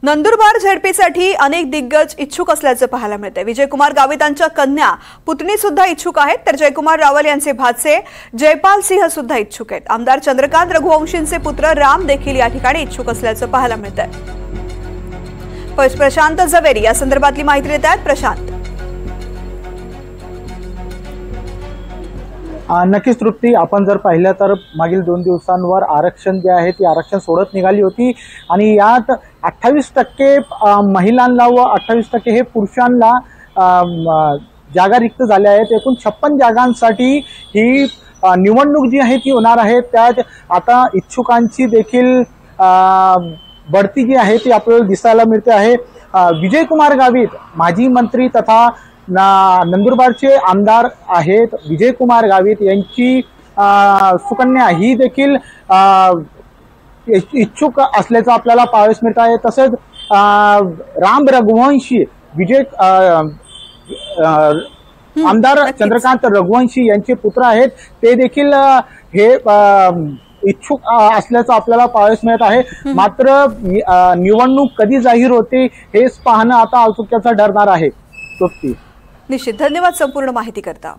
नंदुरबार झेडपीसाठी अनेक दिग्गज इच्छुक असल्याचं पाहायला मिळतंय। विजयकुमार गावितांच्या कन्या पुतणी सुद्धा इच्छुक आहेत, तर जयकुमार रावल यांचे भाचे जयपाल सिंह सुद्धा इच्छुक आहेत। आमदार चंद्रकांत रघुवंशींचे पुत्र राम देखील या ठिकाणी इच्छुक असल्याचं पाहायला मिळतंय। प्रशांत जवेरी या संदर्भातली माहिती देत आहेत। प्रशांत, नक्कीच तृप्ती, आपण जर पाहिलं तर मागील 2 दिवसांवर आरक्षण जे आहे ती आरक्षण सोडत निघाली होती आणि यात 28% महिलांना व 28% हे पुरुषांना जागा रिक्त झाल्या आहेत। एकूण 56 जागांसाठी ही निवडणूक जी आहे ती होणार आहे। त्यात आता इच्छुकांची देखील बढती जी आहे ती आपल्याला दिसायला मिळते आहे। विजयकुमार गावित माजी मंत्री तथा नंदुरबारचे आमदार आहेत विजयकुमार गावित यांची सुकन्या ही देखील इच्छुक असल्याचं आपल्याला पाहावयास मिळत आहे। तसेच राम रघुवंशी आमदार चंद्रकांत रघुवंशी यांचे पुत्र आहेत, ते देखील हे इच्छुक असल्याचं आपल्याला पाहावयास मिळत आहे। मात्र निवडणूक कधी जाहीर होते हेच पाहणं आता औत्सुक्याचं ठरणार आहे। निश्चित, धन्यवाद संपूर्ण माहिती करता।